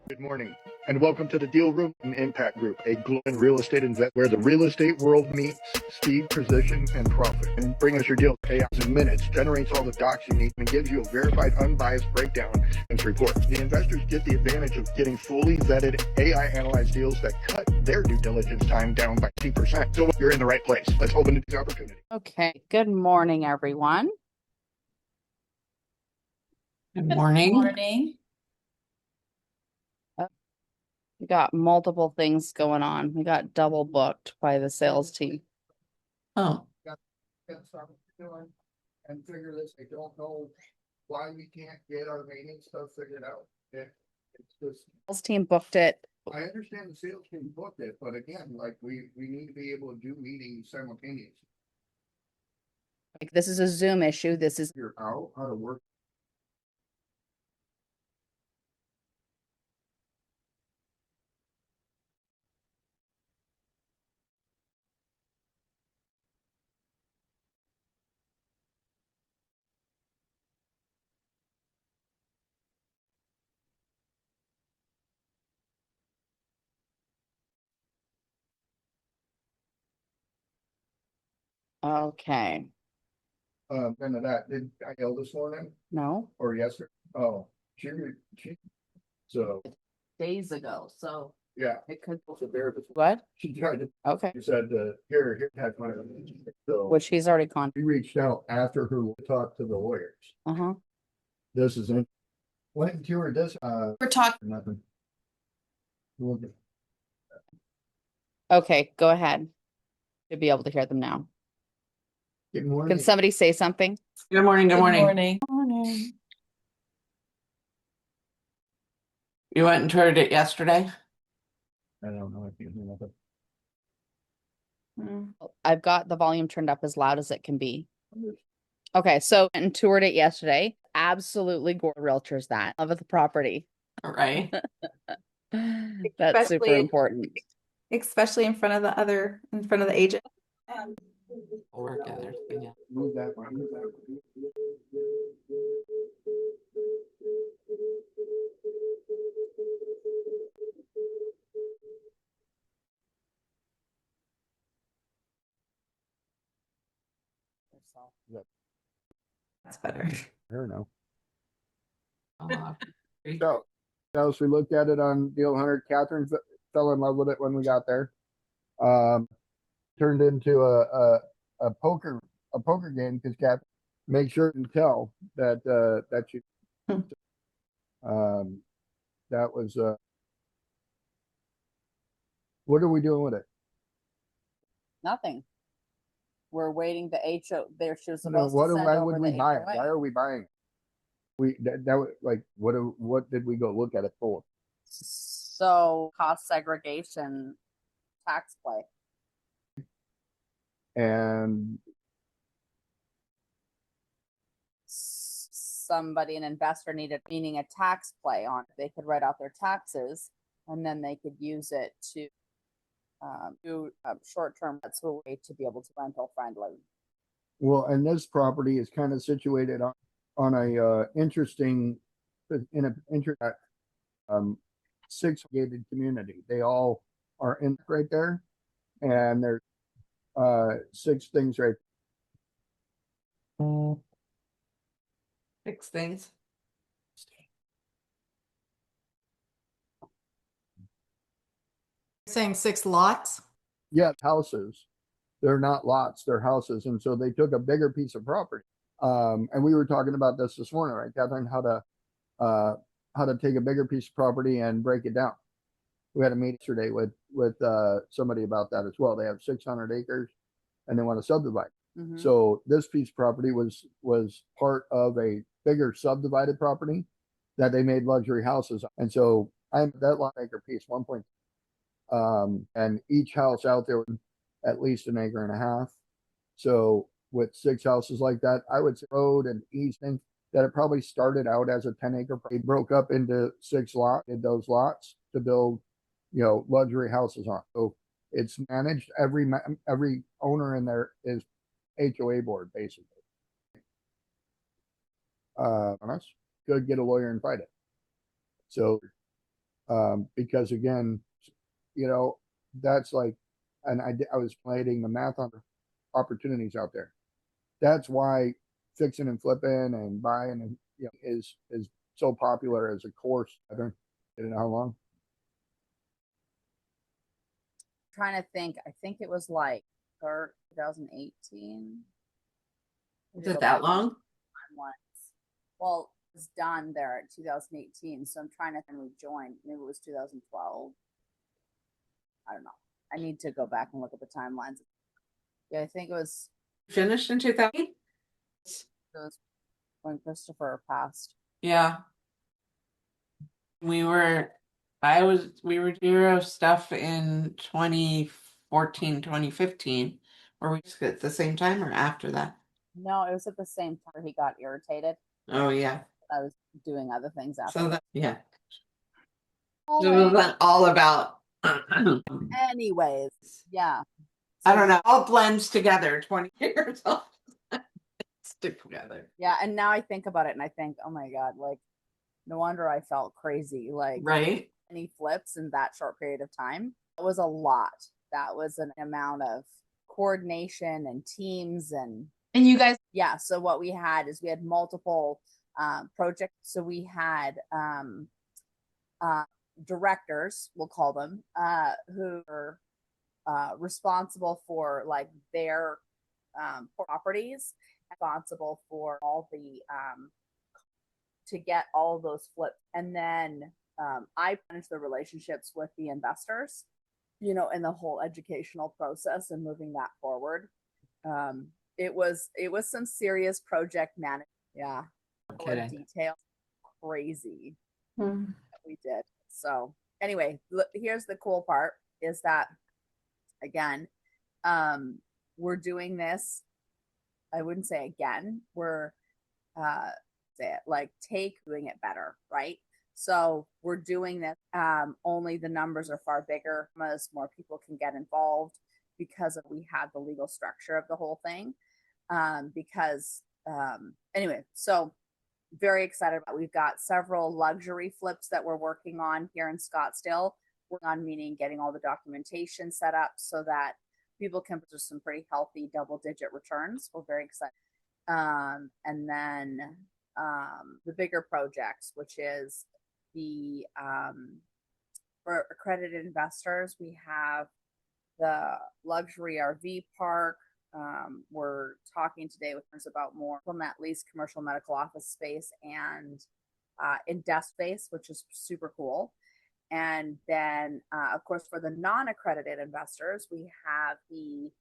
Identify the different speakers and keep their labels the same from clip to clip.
Speaker 1: Good morning, and welcome to the Deal Room and Impact Group, a global real estate investment where the real estate world meets speed, precision, and profit. And bring us your deal in minutes, generates all the docs you need, and gives you a verified, unbiased breakdown and report. The investors get the advantage of getting fully vetted, AI-analyzed deals that cut their due diligence time down by 10%. So you're in the right place. Let's open this opportunity.
Speaker 2: Okay, good morning, everyone.
Speaker 3: Good morning.
Speaker 4: Morning.
Speaker 2: We got multiple things going on. We got double booked by the sales team.
Speaker 3: Oh,
Speaker 1: Stop what you're doing and figure this. I don't know why we can't get our meeting stuff figured out. It's just,
Speaker 2: Sales team booked it.
Speaker 1: I understand the sales team booked it, but again, like we need to be able to do meetings simultaneously.
Speaker 2: Like, this is a Zoom issue. This is
Speaker 1: Figure out how to work.
Speaker 2: okay.
Speaker 1: None of that. Did I yell this morning
Speaker 2: No,
Speaker 1: or yesterday? Oh, she, so,
Speaker 2: days ago. So
Speaker 1: yeah.
Speaker 2: it could.
Speaker 1: So there,
Speaker 2: What?
Speaker 1: she tried to,
Speaker 2: Okay.
Speaker 1: she said, here, have my. So
Speaker 2: Which he's already
Speaker 1: we reached out after her talk to the lawyers.
Speaker 2: Uh-huh.
Speaker 1: This is it. Went to her this,
Speaker 4: We're talking.
Speaker 1: nothing.
Speaker 2: Okay, go ahead. You'll be able to hear them now.
Speaker 1: Good morning.
Speaker 2: Can somebody say something?
Speaker 3: good morning. Good morning.
Speaker 4: Morning.
Speaker 3: You went and toured it yesterday?
Speaker 1: I don't know if you hear nothing.
Speaker 2: I've got the volume turned up as loud as it can be. Okay, so went and toured it yesterday. Absolutely gore realtors that. Love the property.
Speaker 3: All right.
Speaker 2: That's super
Speaker 5: Especially-
Speaker 2: important.
Speaker 5: Especially in front of the agent.
Speaker 3: We'll work together. Yeah.
Speaker 1: Move that one. Move that one.
Speaker 5: That's better.
Speaker 1: I don't know.
Speaker 3: Uh,
Speaker 1: So, we looked at it on Deal Hunter. Catherine fell in love with it when we got there. Turned into a poker game because Catherine make sure and tell that that you that was what are we doing with it?
Speaker 2: Nothing. We're waiting the HO. There, she was
Speaker 1: No,
Speaker 2: supposed to send
Speaker 1: why
Speaker 2: over
Speaker 1: would we
Speaker 2: the
Speaker 1: buy it?
Speaker 2: HOA.
Speaker 1: Why are we buying it? That was like what did we go look at it for?
Speaker 2: So cost segregation tax play.
Speaker 1: And
Speaker 2: Somebody, an investor needed, meaning a tax play on it. They could write off their taxes and then they could use it to do short-term. That's a way to be able to rental friendly.
Speaker 1: well, and this property is kind of situated on a interesting in a six gated community. They all are in right there, and there's six things right.
Speaker 3: 6 things.
Speaker 4: Saying 6 lots?
Speaker 1: Yeah, houses. They're not lots, they're houses, and so they took a bigger piece of property. And we were talking about this morning, right, Catherine? How to take a bigger piece of property and break it down. We had a meeting yesterday with somebody about that as well. They have 600 acres, and they want to subdivide. So this piece of property was part of a bigger subdivided property that they made luxury houses on. And so I'm that lot acre piece, 1. And each house out there at least an acre and a half. So with 6 houses like that, I would say road and easing that it probably started out as a 10-acre. It broke up into 6 lots, did those lots to build, luxury houses on. So it's managed. Every owner in there is HOA board, basically. On us, could get a lawyer and fight it. So Because again, you know, that's like, and I was playing the math on the opportunities out there. That's why fixing and flipping and buying and, you know, is so popular as a course. I don't know how long.
Speaker 2: Trying to think, I think it was like 2018.
Speaker 3: Is it that long?
Speaker 2: Once. Well, it was done there at 2018. So I'm trying to think, we joined. Maybe it was 2012. I don't know. I need to go back and look at the timelines. Yeah, I think it was
Speaker 3: Finished in 2000?
Speaker 2: when Christopher passed.
Speaker 3: Yeah. We were zero stuff in 2014, 2015. Were we just at the same time or after that?
Speaker 2: No, it was at the same time he got irritated.
Speaker 3: Oh yeah.
Speaker 2: I was doing other things after.
Speaker 3: So that, yeah.
Speaker 2: All
Speaker 3: It
Speaker 2: right.
Speaker 3: was all about
Speaker 2: Anyways, yeah.
Speaker 3: I don't know. All blends together 20 years old. Stick together.
Speaker 2: Yeah, and now I think about it and I think, oh my God, like no wonder I felt crazy. Like
Speaker 3: Right?
Speaker 2: any flips in that short period of time. That was a lot. That was an amount of coordination and teams and
Speaker 4: you guys,
Speaker 2: yeah. So what we had is we had multiple projects. So we had directors, we'll call them, who were responsible for like their properties, responsible for all the to get all those flips, and then I managed the relationships with the investors, you know, in the whole educational process and moving that forward. It was some serious project management. Yeah,
Speaker 3: Kidding.
Speaker 2: detail, crazy.
Speaker 5: Hmm.
Speaker 2: We did. So anyway, here's the cool part is that again, we're doing this. I wouldn't say again. We're say it like doing it better, right? So we're doing this. Only the numbers are far bigger, as more people can get involved because we have the legal structure of the whole thing. Anyway, so very excited about. We've got several luxury flips that we're working on here in Scottsdale. Working on meaning getting all the documentation set up so that people can produce some pretty healthy double-digit returns. We're very excited. And then the bigger projects, which is the for accredited investors, we have the luxury RV park. We're talking today with us about more from that lease commercial medical office space and in desk space, which is super cool. And then, of course, for the non-accredited investors, we have the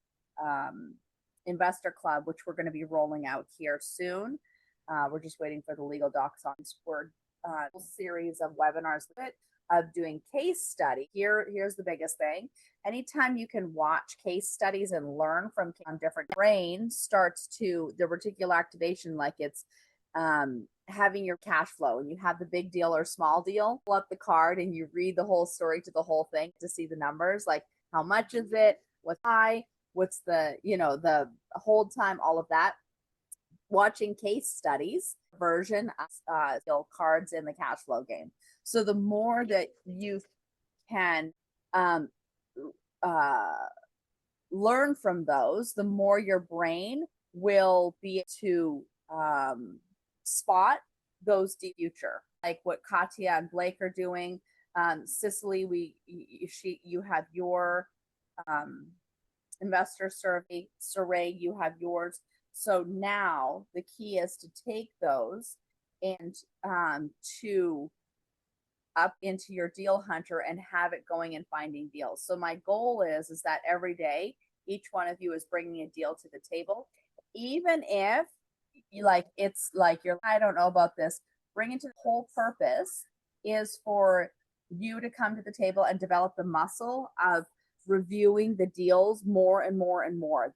Speaker 2: investor club, which we're going to be rolling out here soon. We're just waiting for the legal docs on. We're a series of webinars of doing case study. Here's the biggest thing. Anytime you can watch case studies and learn from on different brain starts to the reticular activation, like it's having your cash flow and you have the big deal or small deal, pull up the card and you read the whole story to the whole thing to see the numbers, like how much is it, what's high, what's the, you know, the hold time, all of that. Watching case studies version of cards in the cash flow game. So the more that you can learn from those, the more your brain will be to spot those future, like what Katya and Blake are doing. Cicely, you have your investor survey. Saray, you have yours. So now the key is to take those and to up into your deal hunter and have it going and finding deals. So my goal is that every day, each one of you is bringing a deal to the table, even if you like, it's like you're, I don't know about this, bring it to the whole purpose is for you to come to the table and develop the muscle of reviewing the deals more and more and more.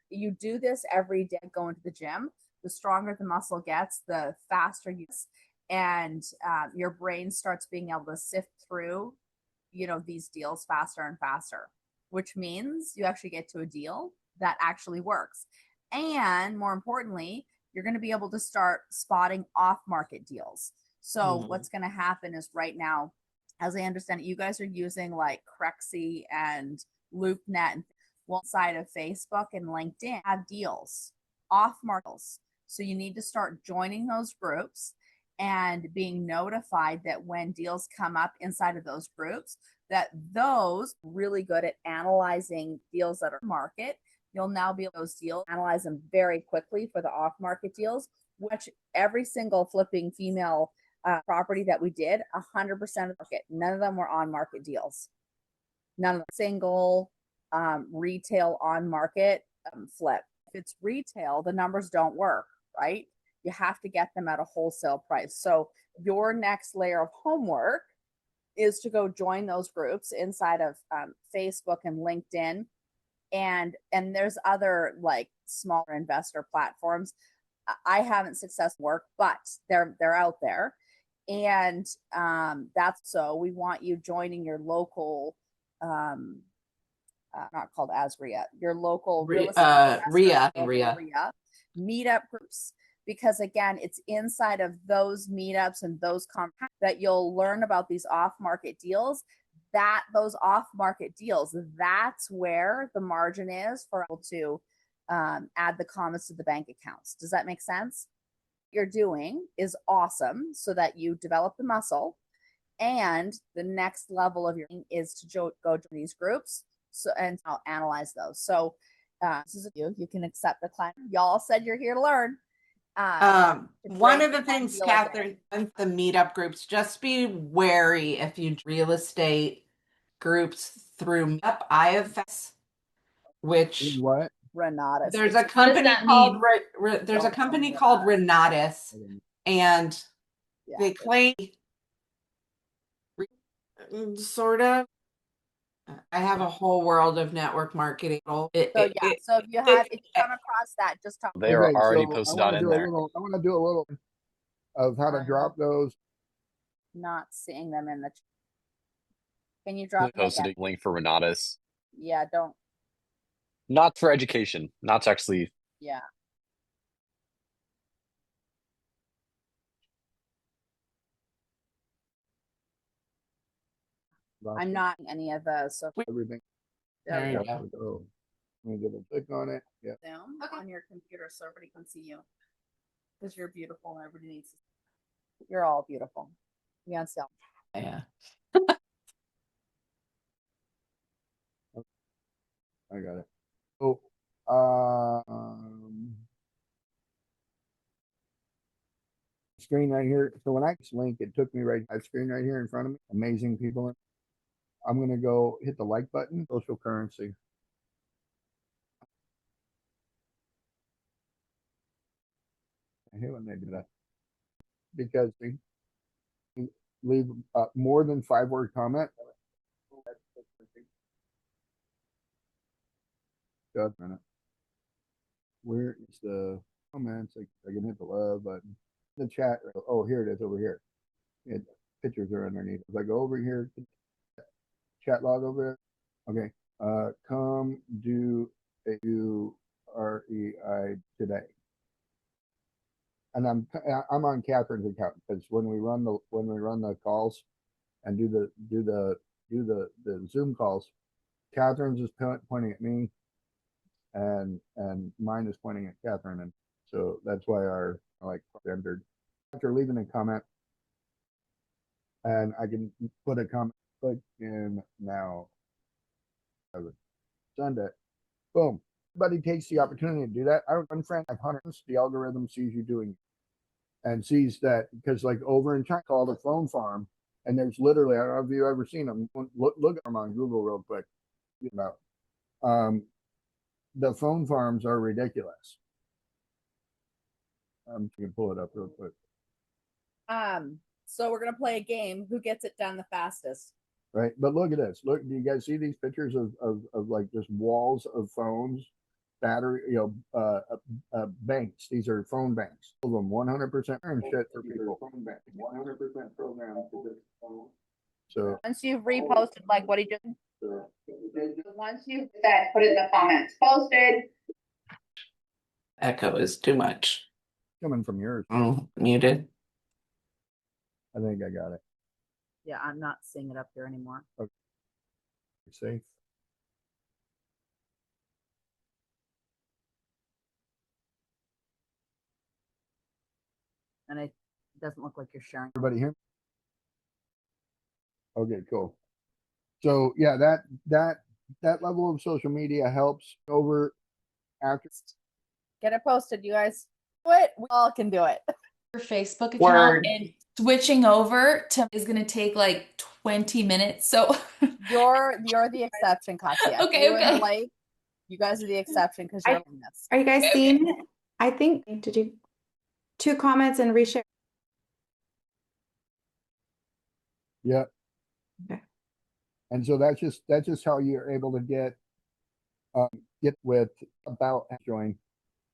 Speaker 2: You do this every day going to the gym. The stronger the muscle gets, the faster you, and your brain starts being able to sift through, you know, these deals faster and faster, which means you actually get to a deal that actually works. And more importantly, you're going to be able to start spotting off-market deals. So what's going to happen is right now, as I understand it, you guys are using like Crexy and LoopNet and one side of Facebook and LinkedIn have deals, off markets. So you need to start joining those groups and being notified that when deals come up inside of those groups, that those really good at analyzing deals that are market. You'll now be able to those deals, analyze them very quickly for the off market deals, which every single flipping female property that we did, 100% of the market. None of them were on market deals. None of them single retail on market flip. If it's retail, the numbers don't work, right? You have to get them at a wholesale price. So your next layer of homework is to go join those groups inside of Facebook and LinkedIn. And there's other like smaller investor platforms. I haven't successful work, but they're out there. And that's so we want you joining your local not called ASRIA, your local real estate
Speaker 3: RIA
Speaker 2: meetup groups, because again, it's inside of those meetups and those that you'll learn about these off-market deals. That those off-market deals, that's where the margin is for able to add the comments to the bank accounts. Does that make sense? What you're doing is awesome, so that you develop the muscle, and the next level of your is to go to these groups. So and I'll analyze those. So this is you can accept the client. Y'all said you're here to learn.
Speaker 3: One of the things, Catherine, with the meetup groups, just be wary if you real estate groups through meetup. I have which
Speaker 1: What?
Speaker 2: Renatus.
Speaker 3: There's a company called there's a company called Renatus, and they claim sort of. I have a whole world of network marketing. So if you come across that, just talk.
Speaker 6: They are already
Speaker 1: so
Speaker 6: posted on in there.
Speaker 1: I want to do a little of how to drop those.
Speaker 2: Not seeing them in the. Can you drop?
Speaker 6: Posted a link for Renatus.
Speaker 2: Yeah, don't.
Speaker 6: Not for education. Not to actually.
Speaker 2: Yeah. I'm not in any of those. So
Speaker 1: everything.
Speaker 3: There you
Speaker 1: go. I'm gonna click on it. Yeah.
Speaker 2: Zoom on your computer so everybody can see you. Because you're beautiful and everybody needs to see. You're all beautiful. You can't sell.
Speaker 3: Yeah.
Speaker 1: I got it. So screen right here. So when I link, it took me right screen right here in front of me. Amazing people. I'm gonna go hit the like button. Social currency. I hate when they do that because they leave more than 5-word comment. Just a minute. Where is the comments? I can hit the love button. The chat. Oh, here it is over here. Pictures are underneath. If I go over here, chat log over there. Okay. Come do a UREI today. And I'm on Catherine's account because when we run the calls and do the Zoom calls, Catherine's is pointing at me, and mine is pointing at Catherine, and so that's why our entered. After leaving a comment, and I can put a comment. Click in now. Send it. Boom. Everybody takes the opportunity to do that. I don't unfriend 500. The algorithm sees you doing and sees that because like over in China called a phone farm, and there's literally, I don't know if you've ever seen them. Look at them on Google real quick. About the phone farms are ridiculous. You can pull it up real quick.
Speaker 2: So we're gonna play a game. Who gets it done the fastest?
Speaker 1: Right, but look at this. Look, do you guys see these pictures of like just walls of phones, battery, banks? These are phone banks. All of them 100% and shit for people. 100% programmed to this phone. So
Speaker 2: once you've reposted, like what he just. Once you said, put it in the comments. Posted.
Speaker 3: Echo is too much.
Speaker 1: coming from yours.
Speaker 3: Muted.
Speaker 1: I think I got it.
Speaker 2: Yeah, I'm not seeing it up here anymore.
Speaker 1: Safe.
Speaker 2: And it doesn't look like you're sharing.
Speaker 1: Everybody here? Okay, cool. So yeah, that level of social media helps over after.
Speaker 2: Get it posted, you guys. Do it. We all can do it.
Speaker 4: Your Facebook account
Speaker 3: Word.
Speaker 4: and switching over to is gonna take like 20 minutes. So
Speaker 2: You're the exception, Katya.
Speaker 4: Okay,
Speaker 2: You
Speaker 4: okay.
Speaker 2: and Blake, you guys are the exception because you're in this.
Speaker 5: Are you guys
Speaker 4: Okay.
Speaker 5: seeing it? I think, did you, 2 comments and reshare?
Speaker 1: Yeah.
Speaker 5: Okay.
Speaker 1: And so that's just how you're able to get with about join.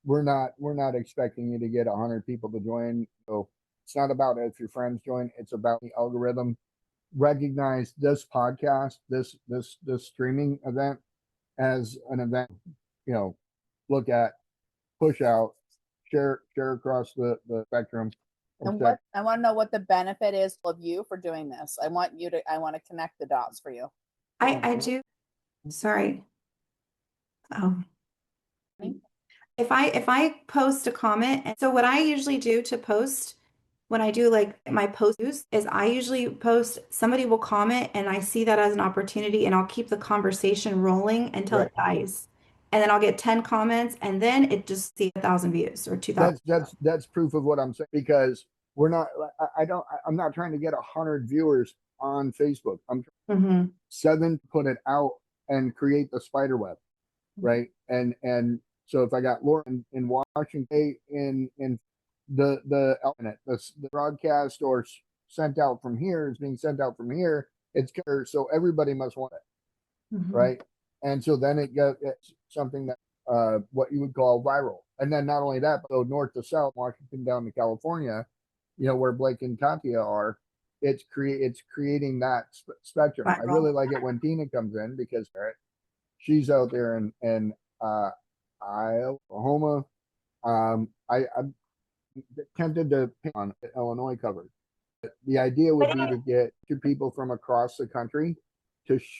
Speaker 1: We're not expecting you to get 100 people to join. So it's not about if your friends join. It's about the algorithm. Recognize this podcast, this streaming event as an event. You know, look at, push out, share across the spectrum.
Speaker 2: And what I want to know what the benefit is of you for doing this. I want to connect the dots for you.
Speaker 5: I do, sorry. Oh. If I post a comment, and so what I usually do to post when I do like my post is I usually post, somebody will comment and I see that as an opportunity and I'll keep the conversation rolling until it dies. And then I'll get 10 comments and then it just see 1,000 views or 2,000.
Speaker 1: That's proof of what I'm saying, because we're not, I'm not trying to get 100 viewers on Facebook. I'm
Speaker 5: Mhm.
Speaker 1: 7 put it out and create the spider web, right? And so if I got Lauren in Washington, in the broadcast or sent out from here is being sent out from here, it's so everybody must want it,
Speaker 5: Mhm.
Speaker 1: right? And so then it's something that what you would call viral. And then not only that, but go north to south, Washington down to California, where Blake and Katya are, it's creating that spectrum. I
Speaker 5: Viral.
Speaker 1: really like it when Tina comes in because she's out there in Oklahoma. I'm tempted to pick on Illinois covered. The idea would be to get 2 people from across the country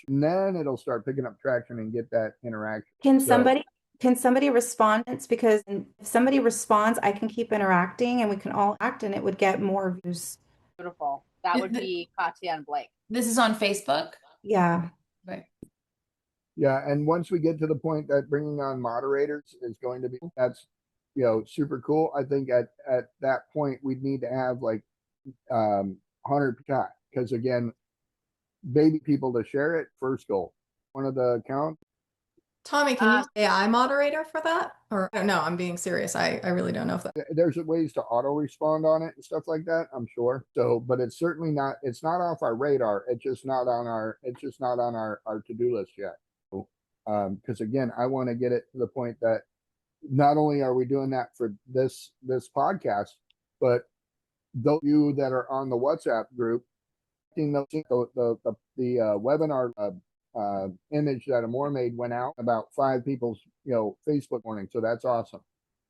Speaker 1: and then it'll start picking up traction and get that interaction.
Speaker 5: Can
Speaker 1: So-
Speaker 5: somebody respond? It's because if somebody responds, I can keep interacting and we can all act and it would get more views.
Speaker 2: Beautiful. That would be Katya and Blake.
Speaker 4: This is on Facebook.
Speaker 5: Yeah.
Speaker 4: Okay.
Speaker 1: Yeah, and once we get to the point that bringing on moderators is going to be, that's super cool. I think at that point we'd need to have like 100 because again, baby people to share it first goal. One of the accounts.
Speaker 7: Tommy, can you say AI moderator for that? Or no, I'm being serious. I really don't know if that.
Speaker 1: There's ways to auto respond on it and stuff like that, I'm sure. So, but it's certainly not. It's not off our radar. It's just not on our to-do list yet. Because again, I want to get it to the point that not only are we doing that for this podcast, but those of you that are on the WhatsApp group, the webinar image that Amor made went out about 5 people's Facebook morning. So that's awesome.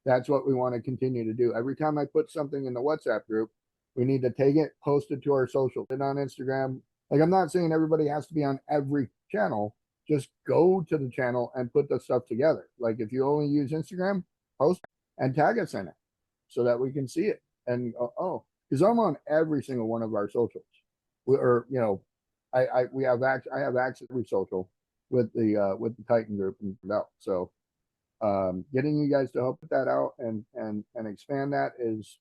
Speaker 1: That's what we want to continue to do. Every time I put something in the WhatsApp group, we need to take it, post it to our social, and on Instagram. Like, I'm not saying everybody has to be on every channel. Just go to the channel and put the stuff together. Like, if you only use Instagram, post and tag us in it so that we can see it. And because I'm on every single one of our socials. I have access to every social with the Titan group and out. So getting you guys to help put that out and expand that is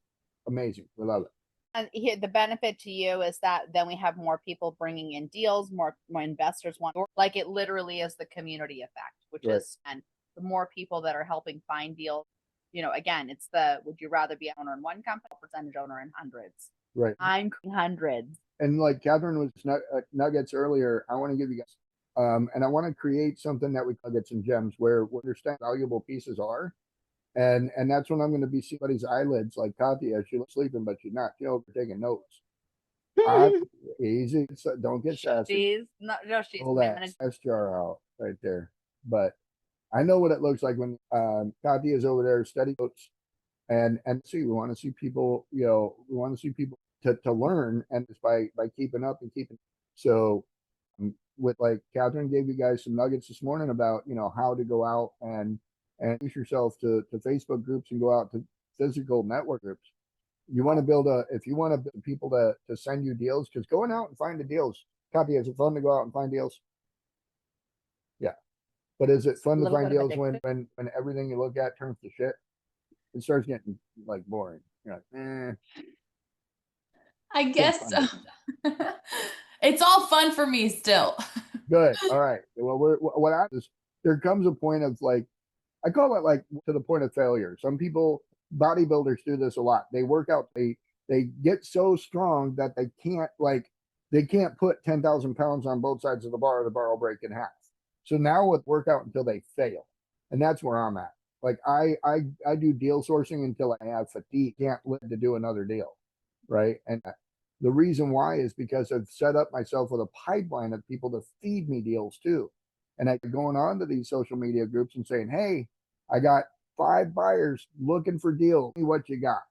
Speaker 1: amazing. We love it.
Speaker 2: And here, the benefit to you is that then we have more people bringing in deals, more investors want, like, it literally is the community effect, which is, and the more people that are helping find deals, again, it's would you rather be an owner in one company or percentage owner in hundreds?
Speaker 1: Right.
Speaker 2: I'm hundreds.
Speaker 1: And like Catherine was nuggets earlier, I want to give you guys, and I want to create something that we call nuggets and gems where we understand valuable pieces are. And that's when I'm going to be seeing somebody's eyelids, like Katya. She's sleeping, but she's not. Taking notes. Easy. Don't get sassy.
Speaker 2: She's
Speaker 1: Pull that jar out right there. But I know what it looks like when Katya is over there studying notes. And see, we want to see people. We want to see people to learn, and it's by keeping up and keeping. So with like Catherine gave you guys some nuggets this morning about, you know, how to go out and introduce yourself to Facebook groups and go out to physical network groups. You want to build if you want to build people to send you deals, because going out and finding deals, Copy, is it fun to go out and find deals? Yeah. But is it fun to
Speaker 2: Little
Speaker 1: find
Speaker 2: bit of
Speaker 1: deals when everything you look at turns to shit? It starts getting like boring. You're like,
Speaker 4: I guess so. It's all fun for me still.
Speaker 1: good. All right. Well, what happens, there comes a point of like, I call it like to the point of failure. Some people, bodybuilders do this a lot. They work out, they get so strong that they can't put 10,000 pounds on both sides of the bar, or the bar will break in half. So now with workout until they fail. And that's where I'm at. Like I do deal sourcing until I have fatigue, can't live to do another deal. Right. And the reason why is because I've set up myself with a pipeline of people to feed me deals too. And I going on to these social media groups and saying, hey, I got 5 buyers looking for deals. See what you got.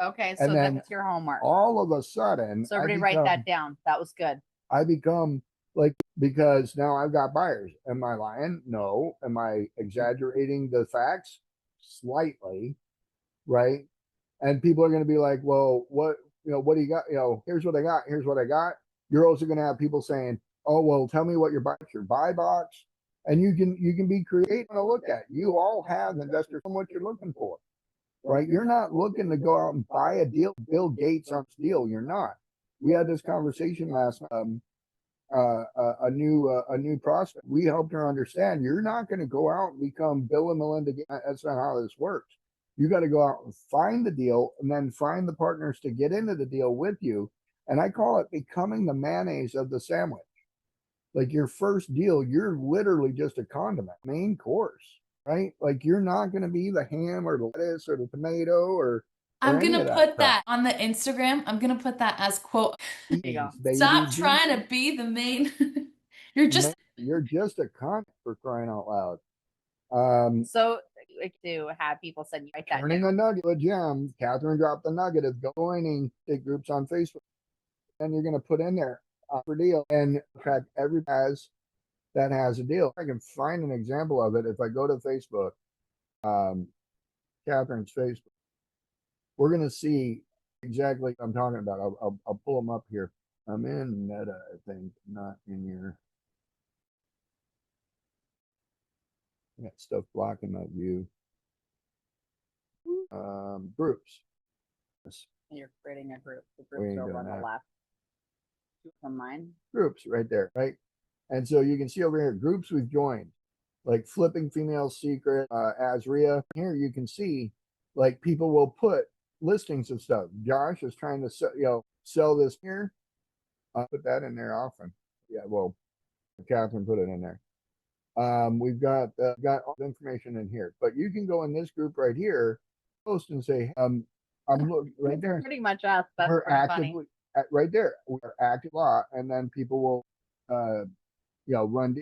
Speaker 2: Okay, so
Speaker 1: And then
Speaker 2: that's your homework.
Speaker 1: all of a sudden,
Speaker 2: So everybody write that down. That was good.
Speaker 1: I become like, because now I've got buyers. Am I lying? No. Am I exaggerating the facts? Slightly. Right. And people are going to be like, well, what do you got? Here's what I got. Here's what I got. You're also going to have people saying, oh, well, tell me what your buy box. And you can be creative to look at. You all have investors from what you're looking for, right? You're not looking to go out and buy a deal, Bill Gates on this deal. You're not. We had this conversation last a new prospect. We helped her understand you're not going to go out and become Bill and Melinda Gates. That's not how this works. You got to go out and find the deal and then find the partners to get into the deal with you. And I call it becoming the mayonnaise of the sandwich. Like your first deal, you're literally just a condiment, main course, right? Like you're not going to be the ham or the lettuce or the tomato or
Speaker 4: I'm
Speaker 1: any
Speaker 4: gonna
Speaker 1: of that
Speaker 4: put
Speaker 1: stuff.
Speaker 4: that on the Instagram. I'm gonna put that as quote.
Speaker 2: There you go.
Speaker 1: Baby,
Speaker 4: Stop trying to be the main. You're just
Speaker 1: you're just a condiment, for crying out loud.
Speaker 2: So like to have people send you write that
Speaker 1: Turning
Speaker 2: down.
Speaker 1: a nugget to a gem. Catherine dropped the nugget of joining big groups on Facebook. And you're going to put in there for deal and track every that has a deal. I can find an example of it if I go to Facebook, Catherine's Facebook. We're going to see exactly what I'm talking about. I'll pull them up here. I'm in Meta, I think, not in your. I got stuff blocking my view. Groups.
Speaker 2: You're creating a group. The group's over on the left. From mine.
Speaker 1: Groups right there, right? And so you can see over here, groups we've joined, like Flipping Female Secret, Azria. Here you can see, like people will put listings of stuff. Josh is trying to sell this here. I'll put that in there often. Yeah, well, Catherine put it in there. We've got all the information in here, but you can go in this group right here, post and say, I'm looking right there.
Speaker 2: Pretty much us. That's
Speaker 1: We're
Speaker 2: funny.
Speaker 1: right there. We're active a lot, and then people will, run.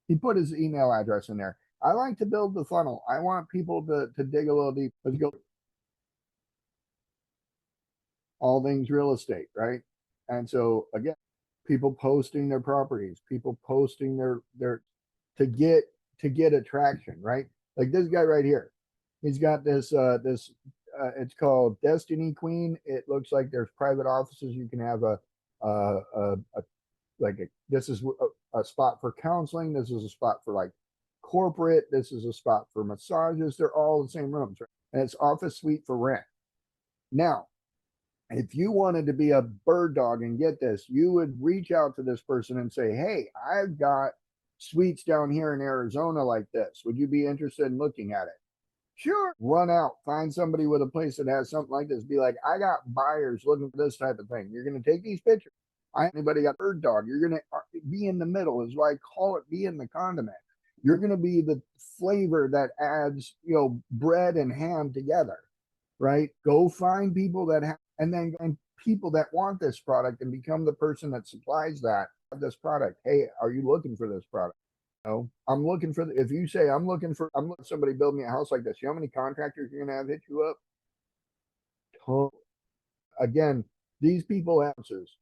Speaker 1: He put his email address in there. I like to build the funnel. I want people to dig a little deep. Let's go. All things real estate, right? And so again, people posting their properties, people posting their to get attraction, right? Like this guy right here. He's got this it's called Destiny Queen. It looks like there's private offices. You can have this is a spot for counseling. This is a spot for like corporate. This is a spot for massages. They're all the same rooms, right? And it's office suite for rent. Now, if you wanted to be a bird dog and get this, you would reach out to this person and say, hey, I've got suites down here in Arizona like this. Would you be interested in looking at it? Sure. Run out, find somebody with a place that has something like this. Be like, I got buyers looking for this type of thing. You're going to take these pictures. Anybody got a bird dog? You're going to be in the middle, is why I call it being the condiment. You're going to be the flavor that adds, bread and ham together, right? Go find people that have, and then people that want this product and become the person that supplies this product. Hey, are you looking for this product? I'm looking for if you say I'm looking somebody build me a house like this. You know how many contractors you're gonna have hit you up? Again, These people answers.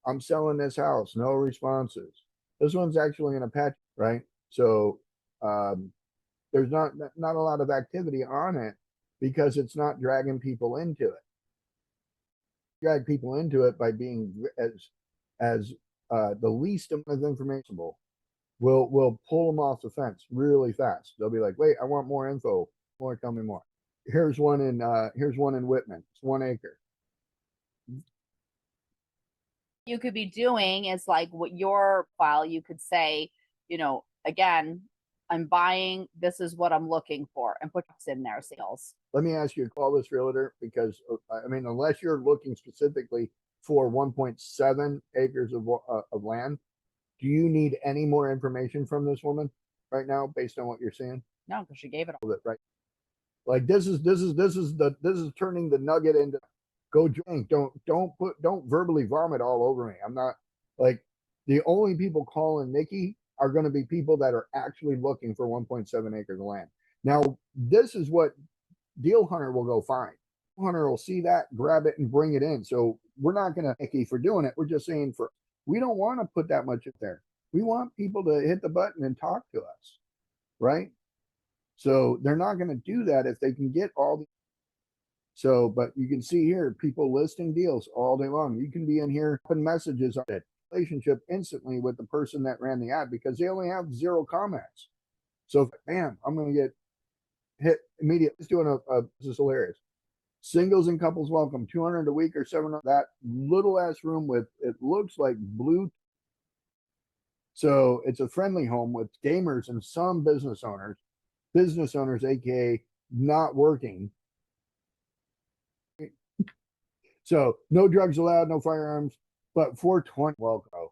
Speaker 1: I'm selling this house, no responses. This one's actually in a patch, right? So there's not a lot of activity on it because it's not dragging people into it. Drag people into it by being as the least amount of information. Will pull them off the fence really fast. They'll be like, wait, I want more info. More, tell me more. Here's one in Whitman. It's 1 acre.
Speaker 2: You could be doing is like what your file, you could say, you know, again, I'm buying, this is what I'm looking for, and put this in there, sales.
Speaker 1: Let me ask you, call this realtor, because I mean, unless you're looking specifically for 1.7 acres of land, do you need any more information from this woman right now based on what you're seeing?
Speaker 2: No, because she gave it all.
Speaker 1: Right. Like this is turning the nugget into go drink. Don't verbally vomit all over me. I'm not like the only people calling Nikki are going to be people that are actually looking for 1.7 acres of land. Now, this is what Deal Hunter will go find. Deal Hunter will see that, grab it, and bring it in. So we're not going to Nikki for doing it. We're just saying we don't want to put that much in there. We want people to hit the button and talk to us, right? So they're not going to do that if they can get all the. So, but you can see here, people listing deals all day long. You can be in here putting messages on it, relationship instantly with the person that ran the ad because they only have 0 comments. So, bam, I'm going to get hit immediately. It's doing this is hilarious. Singles and couples welcome, 200 a week or 700. That little ass room with, it looks like blue. So it's a friendly home with gamers and some business owners, AKA not working. So no drugs allowed, no firearms, but 420 welcome.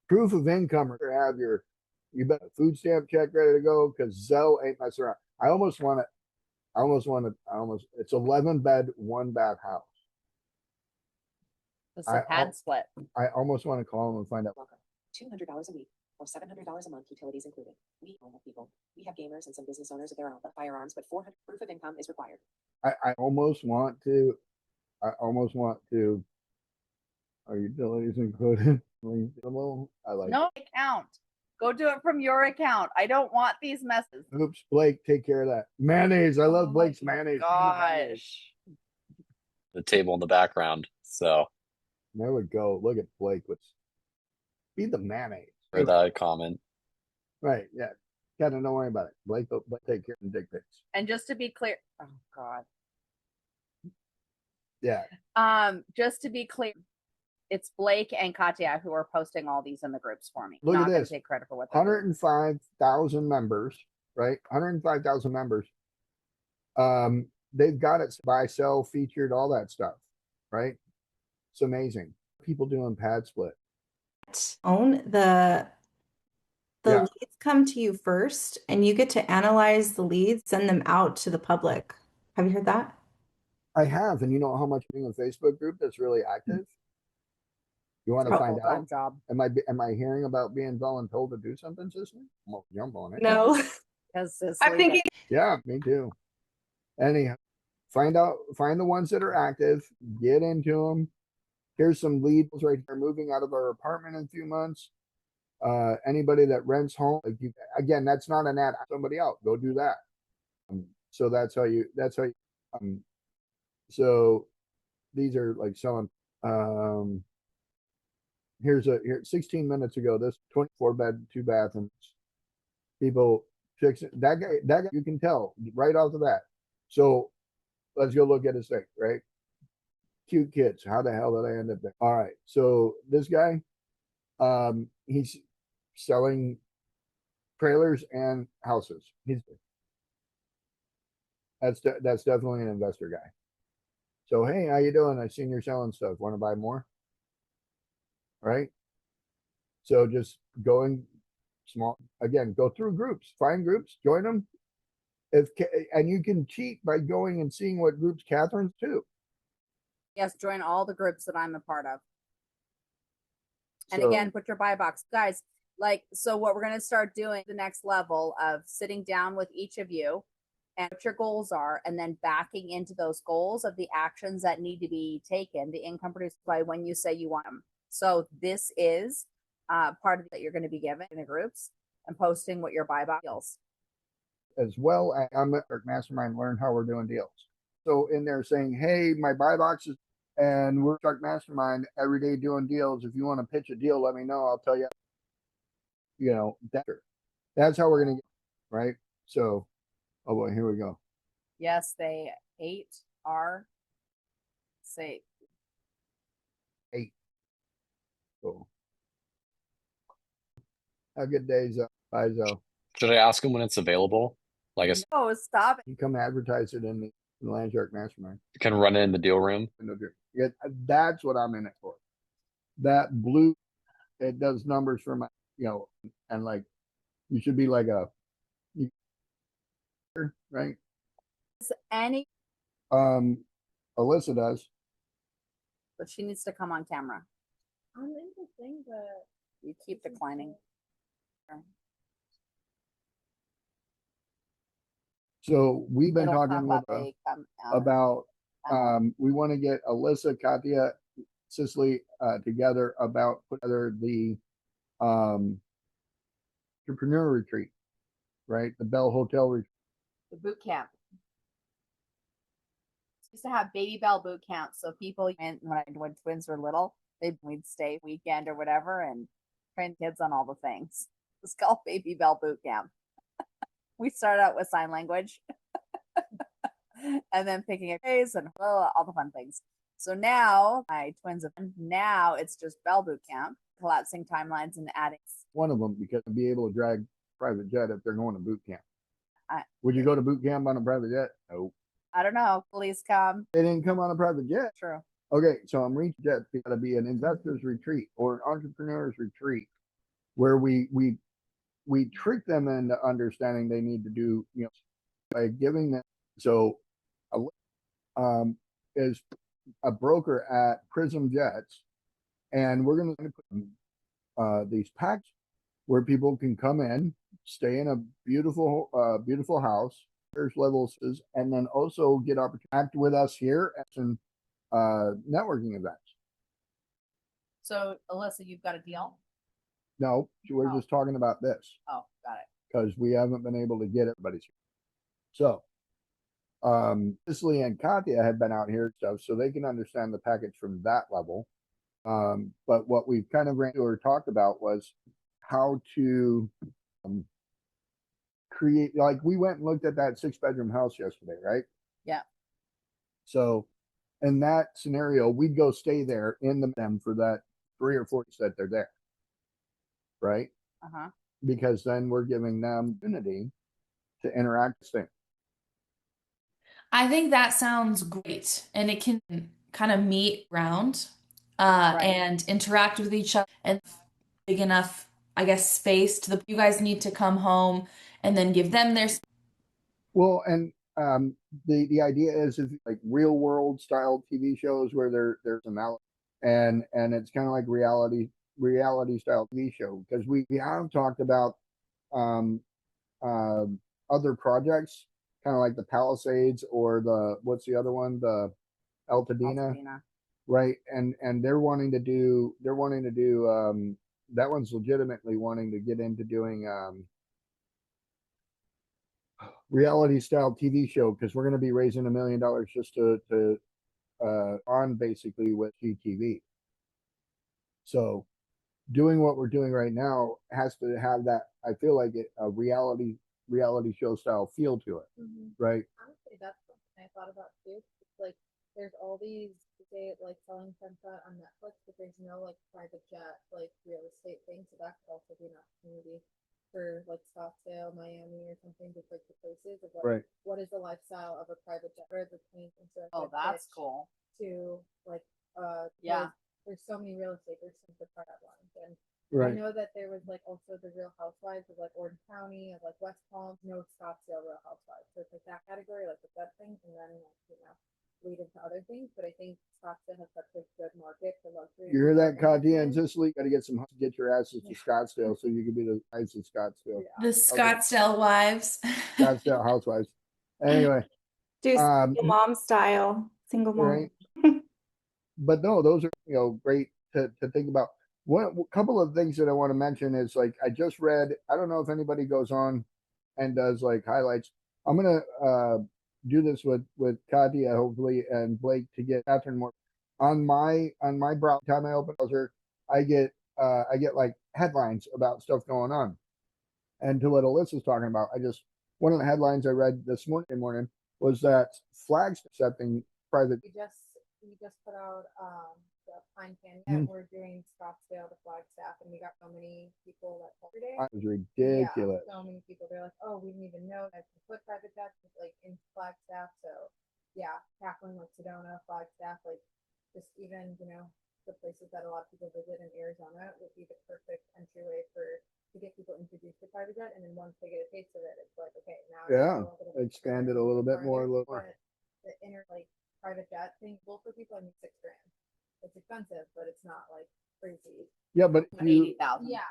Speaker 1: Proof of income, or have you bet a food stamp check ready to go because Zelle ain't messing around. It's 11 bed, 1 bath house.
Speaker 2: It's a pad split.
Speaker 1: I almost want to call them and find out.
Speaker 8: $200 a week or $700 a month, utilities included. We normal people. We have gamers and some business owners of their own, but firearms, but 400 proof of income is required.
Speaker 1: I almost want to. Are utilities included? I like.
Speaker 2: No account. Go do it from your account. I don't want these messes.
Speaker 1: Oops, Blake, take care of that. Mayonnaise. I love Blake's
Speaker 2: my
Speaker 1: mayonnaise.
Speaker 2: Gosh.
Speaker 6: The table in the background. So
Speaker 1: There we go. Look at Blake. Let's be the mayonnaise.
Speaker 6: for that comment.
Speaker 1: Right. Yeah. Gotta don't worry about it. Blake take care of the dick pics.
Speaker 2: And just to be clear, oh God.
Speaker 1: Yeah.
Speaker 2: Just to be clear, it's Blake and Katya who are posting all these in the groups for me.
Speaker 1: Look at
Speaker 2: Not gonna
Speaker 1: this.
Speaker 2: take credit for what they're doing.
Speaker 1: 105,000 members, right? 105,000 members. They've got it buy, sell, featured, all that stuff, right? It's amazing. People doing pad split.
Speaker 5: Own the
Speaker 1: Yeah.
Speaker 5: leads come to you first, and you get to analyze the leads, send them out to the public. Have you heard that?
Speaker 1: I have, and you know how much being a Facebook group that's really active? You want to find out?
Speaker 2: Job.
Speaker 1: Am I hearing about being voluntold to do something, sister? I'm gonna jump on it.
Speaker 5: No.
Speaker 2: Because
Speaker 5: I'm thinking
Speaker 1: Yeah, me too. Anyhow, find the ones that are active, get into them. Here's some leads right here, moving out of our apartment in a few months. Anybody that rents home, again, that's not an ad, somebody else, go do that. So that's how you, so these are like selling, here 16 minutes ago, this 24 bed, 2 bathrooms, people fix it. That guy, you can tell right off of that. So let's go look at his thing, right? Cute kids. How the hell did I end up there? All right. So this guy, he's selling trailers and houses. That's definitely an investor guy. So, hey, how you doing? I seen you're selling stuff. Want to buy more? Right? So just going small, again, go through groups, find groups, join them. And you can cheat by going and seeing what groups Catherine's too.
Speaker 2: Yes, join all the groups that I'm a part of. And
Speaker 1: So-
Speaker 2: again, put your buy box. Guys, so what we're going to start doing the next level of sitting down with each of you and what your goals are, and then backing into those goals of the actions that need to be taken, the income produced by when you say you want them. So this is part of that you're going to be given in the groups and posting what your buy box deals.
Speaker 1: As well as I'm at Mastermind, learn how we're doing deals. So in there saying, hey, my buy boxes, and we're Shark Mastermind every day doing deals. If you want to pitch a deal, let me know. I'll tell you. You know, that's how we're gonna get, right? So, oh boy, here we go.
Speaker 2: Yes, they 8 are safe.
Speaker 1: 8. Cool. Have a good day, Zoe. Bye, Zoe.
Speaker 6: Should I ask him when it's available? Like, I
Speaker 2: Oh, stop it.
Speaker 1: You come advertise it in the LandShark Mastermind.
Speaker 6: can run it in the deal room.
Speaker 1: Yeah, that's what I'm in it for. That blue, it does numbers for my, you know, and like, you should be like right?
Speaker 2: Any,
Speaker 1: Alyssa does.
Speaker 2: but she needs to come on camera.
Speaker 4: I'm in the thing, but
Speaker 2: You keep declining.
Speaker 1: So we've been
Speaker 2: It'll
Speaker 1: talking
Speaker 2: come
Speaker 1: with
Speaker 2: up, they come out.
Speaker 1: about we want to get Alyssa, Katya, Cicely together about put together the entrepreneur retreat, right? The Bell Hotel retreat.
Speaker 2: The boot camp. Used to have baby bell boot camp, so people when twins were little, we'd stay weekend or whatever and train kids on all the things. It's called baby bell boot camp. We started out with sign language, and then picking a phrase and all the fun things. So now my twins have now it's just bell boot camp, collapsing timelines and adding.
Speaker 1: One of them because to be able to drag private jet if they're going to boot camp.
Speaker 2: I-
Speaker 1: Would you go to boot camp on a private jet? No.
Speaker 2: I don't know. Please come.
Speaker 1: They didn't come on a private jet.
Speaker 2: True.
Speaker 1: Okay, so I'm reaching jet. It's got to be an investors retreat or an entrepreneurs retreat where we trick them into understanding they need to do, you know, by giving them. So, is a broker at Prism Jets, and we're going to put these packs where people can come in, stay in a beautiful, beautiful house. There's levels, and then also get opportunity to act with us here at some networking events.
Speaker 2: So Alyssa, you've got a deal?
Speaker 1: No, we're
Speaker 2: Oh.
Speaker 1: just talking about this
Speaker 2: Oh, got it.
Speaker 1: because we haven't been able to get everybody's here. So, Cicely and Katya have been out here and stuff, so they can understand the package from that level. But what we've kind of ran or talked about was how to create, like we went and looked at that 6-bedroom house yesterday, right?
Speaker 2: Yeah.
Speaker 1: So in that scenario, we'd go stay there in them for that 3 or 4 days that they're there. Right?
Speaker 2: Uh-huh.
Speaker 1: Because then we're giving them opportunity to interact with things.
Speaker 4: I think that sounds great, and it can kind of meet ground and interact with each other, and big enough, I guess, space to you guys need to come home and then give them their.
Speaker 1: Well, and the idea is like real world style TV shows where there's an out and it's kind of like reality style TV show because we have talked about other projects kind of like the Palisades or what's the other one, the Altadena, right? And they're wanting to do that one's legitimately wanting to get into doing reality style TV show because we're going to be raising $1 million just to on basically with GTV. So doing what we're doing right now has to have that, I feel like a reality show style feel to it. Right?
Speaker 9: Honestly, that's something I thought about too. It's like there's all these like selling sunset on Netflix, but there's no like private jet like real estate thing. So that could also be an opportunity for like Scottsdale, Miami, or something, just like the places of like what is the lifestyle of a private jet or the plane.
Speaker 2: Oh, that's cool.
Speaker 9: To like there's so many real estate, there's some good private ones. And I know that there was like also the Real Housewives of like Orange County, of like West Palm, no Scottsdale Real Housewives. So it's like that category, like the good things, and then lead into other things. But I think Scottsdale has such a good market for luxury.
Speaker 1: You hear that, Katya and Cicely? Got to get your asses to Scottsdale so you can be the wives of Scottsdale.
Speaker 4: The Scottsdale wives.
Speaker 1: Scottsdale housewives. Anyway,
Speaker 5: Do
Speaker 1: um,
Speaker 5: single mom style, single mom.
Speaker 1: right. But no, those are, great to think about. One couple of things that I want to mention is like I just read. I don't know if anybody goes on and does like highlights. I'm gonna do this with Katya hopefully and Blake to get Catherine more on my browser. Time I open browser, I get like headlines about stuff going on. And to what Alyssa's talking about, one of the headlines I read this morning was that flags accepting private.
Speaker 9: We just put out the Pine Canyon. We're doing Scottsdale to Flagstaff, and we got so many people that called today.
Speaker 1: It was ridiculous.
Speaker 9: Yeah, so many people. They're like, "Oh, we didn't even know that to put private jets like in Flagstaff." So yeah, tackling like Sedona, Flagstaff, like just even the places that a lot of people visit in Arizona would be the perfect entryway to get people introduced to private jet, and then once they get a taste of it, it's like, okay, now
Speaker 1: Expand it a little bit more.
Speaker 9: The inner like private jet thing, well, for people, I mean, $6,000. It's expensive, but it's not like crazy.
Speaker 1: Yeah, but if you,
Speaker 2: 80,000.
Speaker 9: Yeah.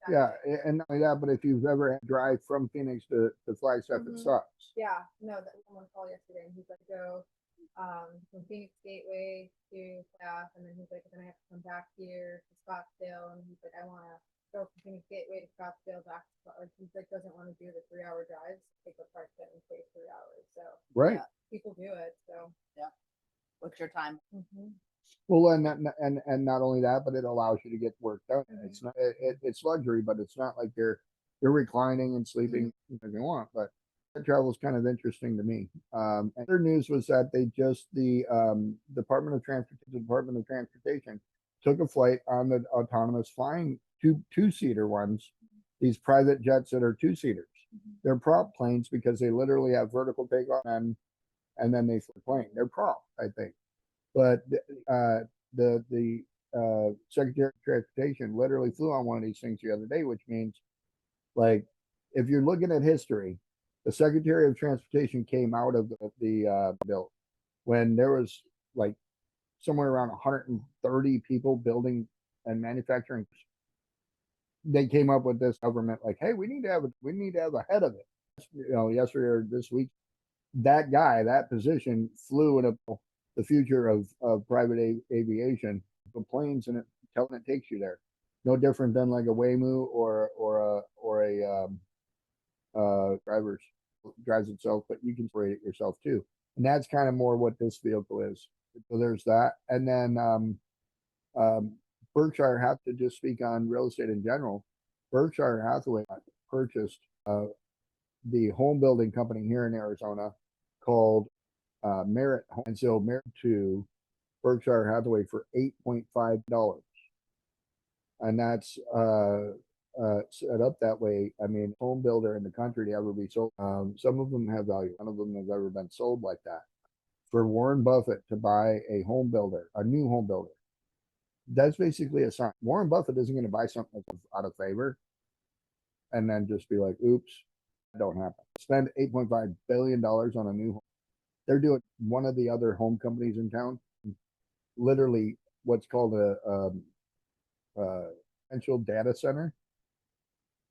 Speaker 1: yeah, and not only that, but if you've ever had to drive from Phoenix to Flagstaff, it sucks.
Speaker 9: Yeah, no, that someone called yesterday, and he's like, go from Phoenix Gateway to Staff, and then he's like, then I have to come back here to Scottsdale, and he's like, I want to go from Phoenix Gateway to Scottsdale back. Like, he's like, doesn't want to do the 3-hour drives, take a park set and stay 3 hours. So
Speaker 1: Right.
Speaker 9: yeah, people do it. So
Speaker 2: Yeah. What's your time?
Speaker 1: Well, and not only that, but it allows you to get work done. It's not it's luxury, but it's not like you're reclining and sleeping if you want. But travel is kind of interesting to me. And other news was that the Department of Transportation took a flight on the autonomous flying two-seater ones, these private jets that are two-seaters. They're prop planes because they literally have vertical takeoff and then they fly the plane. They're prop, I think. But the Secretary of Transportation literally flew on one of these things the other day, which means, like, if you're looking at history, the Secretary of Transportation came out of the bill when there was like somewhere around 130 people building and manufacturing. They came up with this government like, hey, we need to have a head of it. Yesterday or this week, that position flew in the future of private aviation, the planes, and it takes you there. No different than like a Waymo or a drives itself, but you can operate it yourself too. And that's kind of more what this vehicle is. So there's that. And then Berkshire have to just speak on real estate in general. Berkshire Hathaway purchased the home building company here in Arizona called Merit Home. And so Merit to Berkshire Hathaway for $8.5. And that's set up that way. I mean, home builder in the country to ever be sold. Some of them have value. None of them have ever been sold like that. For Warren Buffett to buy a home builder, a new home builder, that's basically a sign. Warren Buffett isn't going to buy something that's out of favor and then just be like, oops, that don't happen. Spend $8.5 billion on a new home. They're doing one of the other home companies in town, literally what's called a potential data center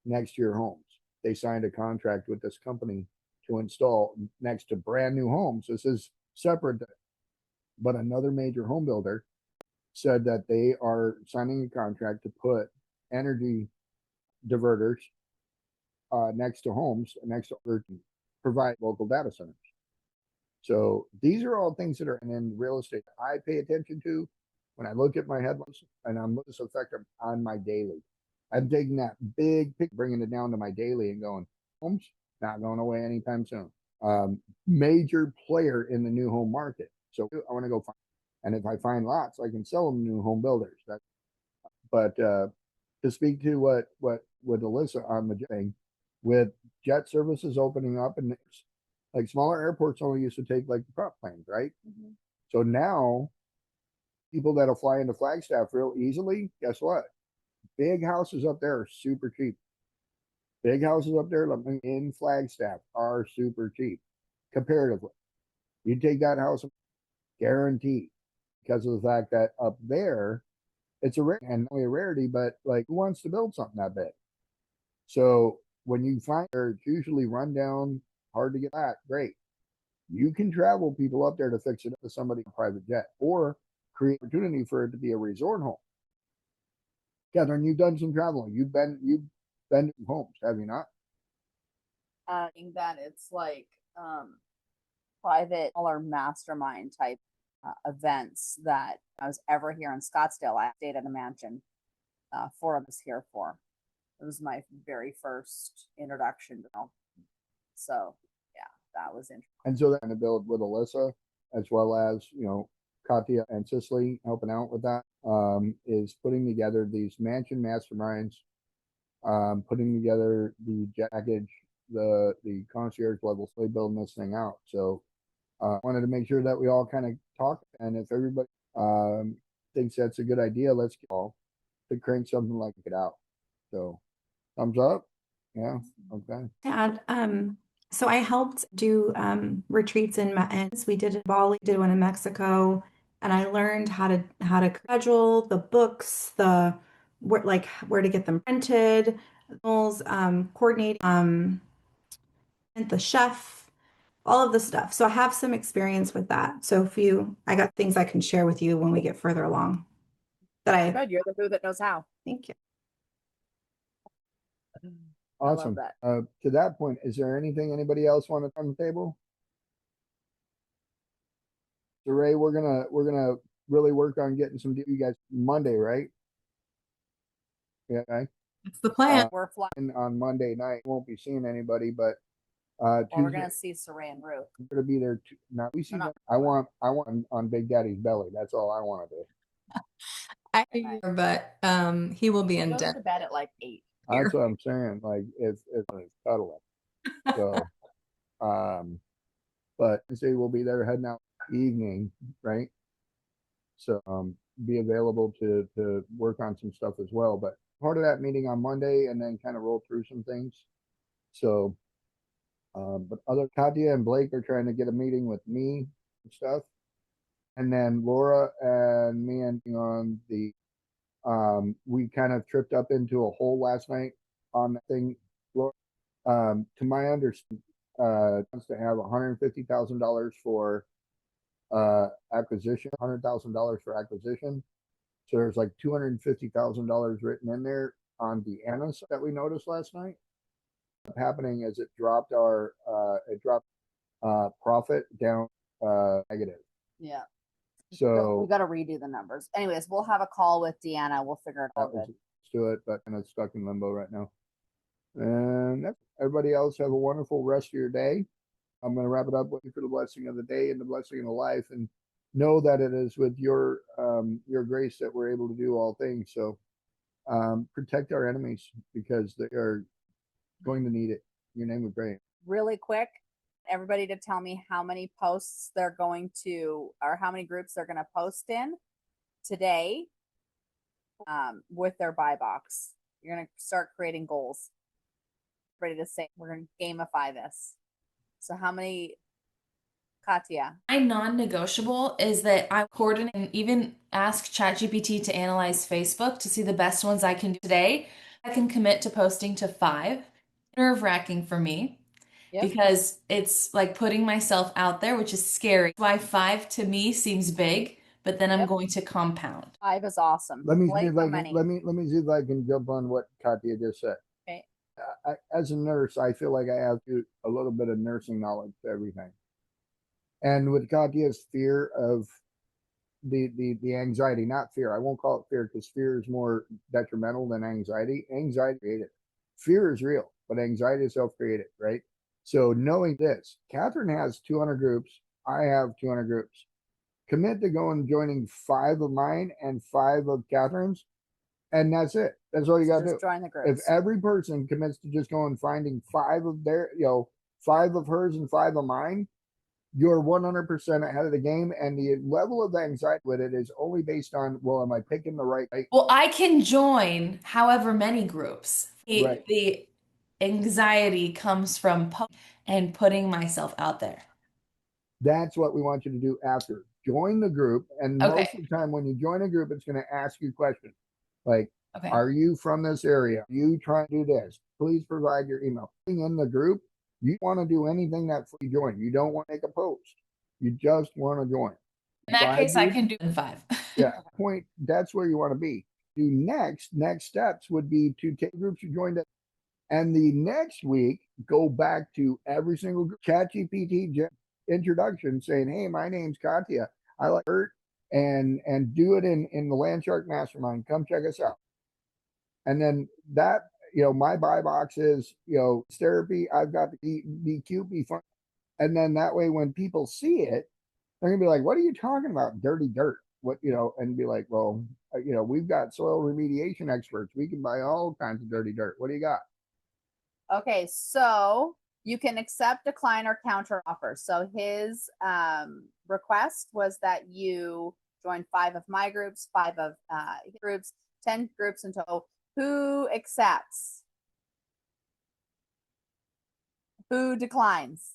Speaker 1: next to your homes. They signed a contract with this company to install next to brand new homes. This is separate, but another major home builder said that they are signing a contract to put energy diverters next to homes, next to provide local data centers. So these are all things that are in real estate I pay attention to when I look at my headlines, and I'm looking this effect on my daily. I'm taking that big picture, bringing it down to my daily and going, homes not going away anytime soon. Major player in the new home market. So I want to go find, and if I find lots, I can sell them to new home builders. But to speak to what with Alyssa on the thing, with jet services opening up, and like smaller airports only used to take like the prop planes, right? So now people that'll fly into Flagstaff real easily, guess what? Big houses up there are super cheap. Big houses up there in Flagstaff are super cheap comparatively. You take that house, guaranteed, because of the fact that up there, it's a rare, and not only a rarity, but like who wants to build something that big? So when you find it's usually run down, hard to get that, great. You can travel people up there to fix it up to somebody in a private jet or create opportunity for it to be a resort home. Catherine, you've done some traveling. You've been to homes, have you not?
Speaker 2: I think that it's like private or mastermind type events that I was ever here in Scottsdale. I stayed at a mansion. 4 of us here for. It was my very first introduction to them. So yeah, that was interesting.
Speaker 1: And so they're going to build with Alyssa, as well as, Katya and Cicely helping out with that, is putting together these mansion masterminds, putting together the package, the concierge level, so building this thing out. So wanted to make sure that we all kind of talk, and if everybody thinks that's a good idea, let's get all to crank something like it out. So thumbs up. Yeah. Okay.
Speaker 5: And so I helped do retreats in we did in Bali, did one in Mexico, and I learned how to schedule the books, where to get them printed, coordinate the chef, all of the stuff. So I have some experience with that. So I got things I can share with you when we get further along.
Speaker 2: Good, you're the who that knows how.
Speaker 5: Thank you.
Speaker 1: Awesome.
Speaker 2: I love
Speaker 1: To that point, is there anything anybody else want to on the table? So Ray, we're gonna really work on getting some you guys Monday, right? Yeah. Okay.
Speaker 7: It's the plan.
Speaker 2: We're flying.
Speaker 1: On Monday night, won't be seeing anybody, but
Speaker 2: Well, we're
Speaker 1: Tuesday
Speaker 2: gonna see Saray and Ruth.
Speaker 1: we're gonna be there. Now we see. I want on Big Daddy's belly. That's all I want to do.
Speaker 7: But he will be in
Speaker 2: Goes
Speaker 7: Denver.
Speaker 2: to bed at like 8.
Speaker 1: That's what I'm saying. Like if it's cuddling. So, but say we'll be there heading out evening, right? So be available to work on some stuff as well. But part of that meeting on Monday, and then kind of roll through some things. So, but other Katya and Blake are trying to get a meeting with me and stuff, and then Laura and me and on the we kind of tripped up into a hole last night on that thing. Laura, to my understanding, wants to have $150,000 for acquisition, $100,000 for acquisition. So there's like $250,000 written in there on the Deanna's that we noticed last night. Happening as it dropped profit down negative.
Speaker 2: Yeah.
Speaker 1: So
Speaker 2: we got to redo the numbers. Anyways, we'll have a call with Deanna. We'll figure it out.
Speaker 1: let's do it, but kind of stuck in limbo right now. And that's everybody else. Have a wonderful rest of your day. I'm going to wrap it up with you for the blessing of the day and the blessing of the life, and know that it is with your grace that we're able to do all things. So protect our enemies, because they are going to need it. Your name we pray.
Speaker 2: Really quick, everybody to tell me how many posts they're going to, or how many groups they're going to post in today with their buy box. You're going to start creating goals. Ready to say, we're going to gamify this. So how many, Katya?
Speaker 4: My non-negotiable is that I coordinate and even ask ChatGPT to analyze Facebook to see the best ones I can do today. I can commit to posting to 5. Nerve-wracking for me. Yep. Because it's like putting myself out there, which is scary. Why 5 to me seems big, but then I'm going to compound.
Speaker 2: 5 is awesome.
Speaker 1: Let me see if I can jump on what Katya just said.
Speaker 2: Okay.
Speaker 1: As a nurse, I feel like I have a little bit of nursing knowledge to everything. And with Katya's fear of the anxiety, not fear. I won't call it fear, because fear is more detrimental than anxiety. Anxiety created. Fear is real, but anxiety is self-created, right? So knowing this, Catherine has 200 groups. I have 200 groups. Commit to going joining 5 of mine and 5 of Catherine's, and that's it. That's all you got to do.
Speaker 2: Join the groups.
Speaker 1: If every person commits to just going finding 5 of their, 5 of hers and 5 of mine, you're 100% ahead of the game. And the level of anxiety with it is only based on, well, am I picking the right?
Speaker 4: Well, I can join however many groups. The anxiety comes from and putting myself out there.
Speaker 1: That's what we want you to do after. Join the group. And most of the time when you join a group, it's going to ask you questions like, are you from this area? Are you trying to do this? Please provide your email. In the group, You want to do anything that you join. You don't want to make a post. You just want to join.
Speaker 4: In that
Speaker 1: 5
Speaker 4: case, I
Speaker 1: groups?
Speaker 4: can do in 5.
Speaker 1: Yeah, point. That's where you want to be. Do next steps would be to take groups you joined it, and the next week go back to every single group, ChatGPT introduction, saying, "Hey, my name's Katya. I like art," and do it in the Landshark Mastermind. Come check us out. And then that, my buy box is, it's therapy. I've got to be cute, be fun, and then that way when people see it, they're gonna be like, "What are you talking about? Dirty dirt." What, and be like, "Well, we've got soil remediation experts. We can buy all kinds of dirty dirt. What do you got?"
Speaker 2: Okay, so you can accept, decline, or counter offers. So his request was that you join 5 of my groups, 5 of his groups, 10 groups in total. Who accepts? Who declines?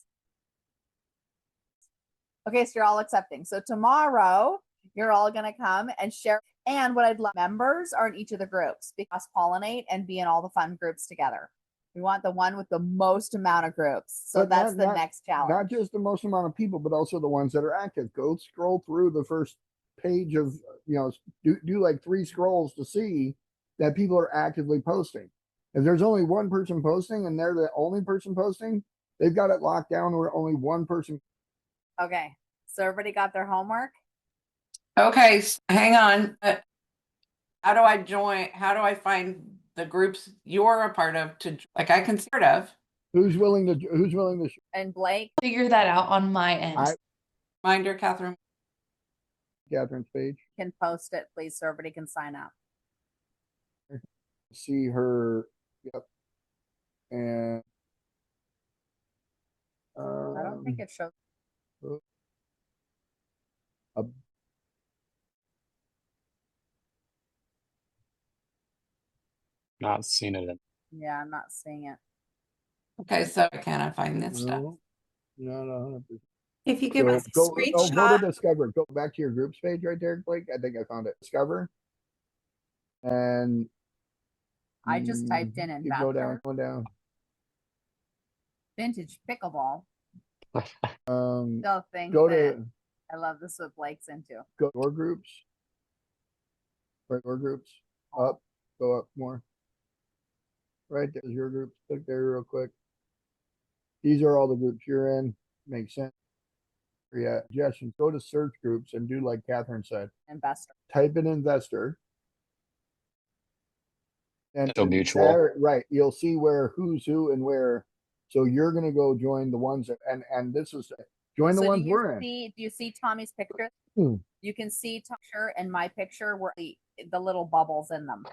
Speaker 2: Okay, so you're all accepting. So tomorrow, you're all going to come and share. And what I'd love, members are in each of the groups, because pollinate and be in all the fun groups together. We want the one with the most amount of groups. So
Speaker 1: But
Speaker 2: that's the next challenge.
Speaker 1: Not just the most amount of people, but also the ones that are active. Go scroll through the first page of, do like 3 scrolls to see that people are actively posting. If there's only one person posting and they're the only person posting, they've got it locked down where only one person.
Speaker 2: Okay, so everybody got their homework?
Speaker 3: Okay, hang on. How do I join? How do I find the groups you're a part of I can sort of.
Speaker 1: Who's willing to
Speaker 2: And Blake?
Speaker 4: Figure that out on my end.
Speaker 3: Reminder, Catherine's
Speaker 1: page.
Speaker 2: Can post it, please, so everybody can sign up.
Speaker 1: See her. Yep. And
Speaker 2: I don't think it shows.
Speaker 6: Not seen it.
Speaker 2: Yeah, I'm not seeing it.
Speaker 3: Okay, so can I find this stuff?
Speaker 1: No, not 100%.
Speaker 5: If you give us a
Speaker 1: Go
Speaker 5: screenshot,
Speaker 1: to Discover. Go back to your groups page right there, Blake. I think I found it. Discover. And
Speaker 2: I just typed in
Speaker 1: you go
Speaker 2: investor.
Speaker 1: down.
Speaker 2: Vintage pickleball.
Speaker 1: Go
Speaker 2: to. I love this. What Blake's into.
Speaker 1: Go your groups. Right, your groups. Up. Go up more. Right there's your groups. Click there real quick. These are all the groups you're in. Makes sense. Yeah, suggestions. Go to search groups and do like Catherine said.
Speaker 2: Investor.
Speaker 1: Type in investor. And
Speaker 6: So mutual.
Speaker 1: there, right. You'll see where who's who and where. So you're gonna go join the ones that, and this is join the ones we're in.
Speaker 2: Do you see Tommy's picture?
Speaker 1: Hmm.
Speaker 2: You can see Tommy's picture and my picture were the little bubbles in them.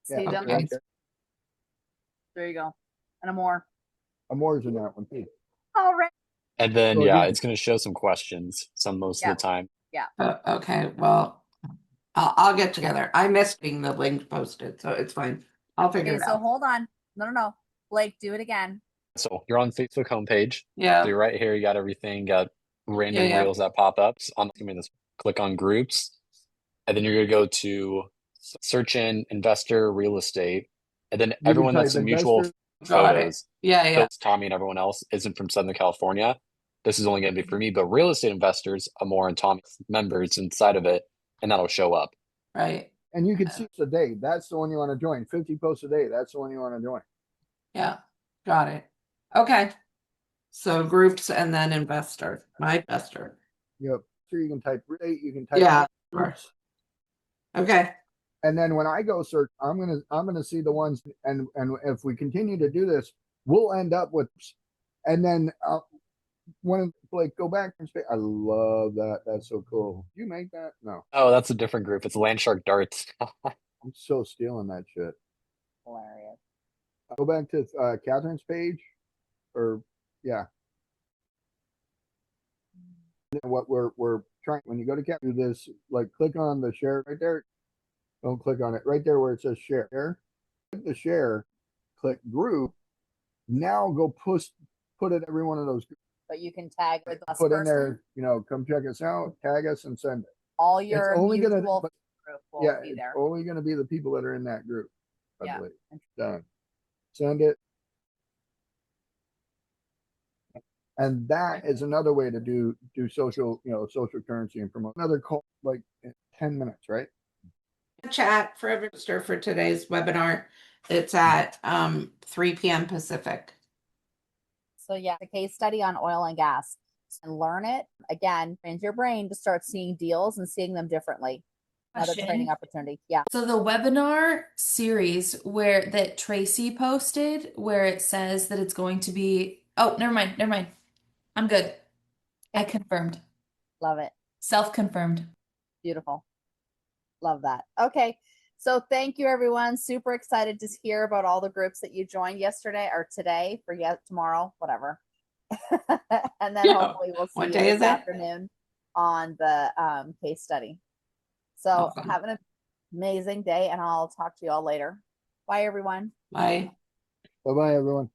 Speaker 2: See them?
Speaker 1: Right
Speaker 2: there you go. And a more.
Speaker 1: Amore's in that one too.
Speaker 2: All right.
Speaker 6: And then,
Speaker 1: So
Speaker 6: it's going to show some questions most of the time.
Speaker 2: Yeah.
Speaker 3: Okay, well, I'll get together. I missed being the link posted, so it's fine. I'll figure it
Speaker 2: So
Speaker 3: out.
Speaker 2: hold on. No. Blake, do it again.
Speaker 6: So you're on Facebook homepage.
Speaker 3: Yeah.
Speaker 6: So you're right here. You got everything. Got random reels that pop up. So click on groups, and then you're going to go to search in investor real estate, and then everyone that's in mutual photos.
Speaker 3: Yeah.
Speaker 6: So Tommy and everyone else isn't from Southern California. This is only going to be for me, but real estate investors are more and Tommy's members inside of it, and that'll show up.
Speaker 3: Right.
Speaker 1: And you can see the day. That's the one you want to join. 50 posts a day. That's the one you want to join.
Speaker 3: Yeah. Got it. Okay. So groups and then investor. My investor.
Speaker 1: Yep. So you can type rate. You can type.
Speaker 3: Sure. Okay.
Speaker 1: And then when I go search, I'm gonna see the ones, and if we continue to do this, we'll end up with, and then Blake, go back and say, I love that. That's so cool. Did you make that? No.
Speaker 6: Oh, that's a different group. It's LandShark Darts.
Speaker 1: I'm so stealing that shit.
Speaker 2: Hilarious.
Speaker 1: Go back to Catherine's page, or yeah. What we're trying, when you go to do this, like click on the share right there. Don't click on it right there where it says share. Click the share, click group. Now go put it every one of those groups.
Speaker 2: But you can tag with us.
Speaker 1: Put in there, come check us out, tag us, and send it.
Speaker 2: All your
Speaker 1: only
Speaker 2: mutual
Speaker 1: group
Speaker 2: will
Speaker 1: yeah,
Speaker 2: be
Speaker 1: it's
Speaker 2: there.
Speaker 1: only going to be the people that are in that group. I
Speaker 2: Yeah.
Speaker 1: believe. Done. send it. And that is another way to do social, social currency and promote. Another call, like 10 minutes, right?
Speaker 3: Chat for register for today's webinar. It's at 3 p.m. Pacific.
Speaker 2: So yeah, the case study on oil and gas, and learn it again, trains your brain to start seeing deals and seeing them differently. Another
Speaker 4: Question.
Speaker 2: training opportunity. Yeah.
Speaker 4: So the webinar series that Tracy posted, where it says that it's going to be, oh, never mind. I'm good. I confirmed.
Speaker 2: Love it.
Speaker 4: Self-confirmed.
Speaker 2: Beautiful. Love that. Okay. So thank you, everyone. Super excited to hear about all the groups that you joined yesterday or today, tomorrow, whatever. And then hopefully we'll see you this afternoon on the case study. So have an amazing day, and I'll talk to you all later. Bye, everyone.
Speaker 3: Bye.
Speaker 1: Bye-bye, everyone.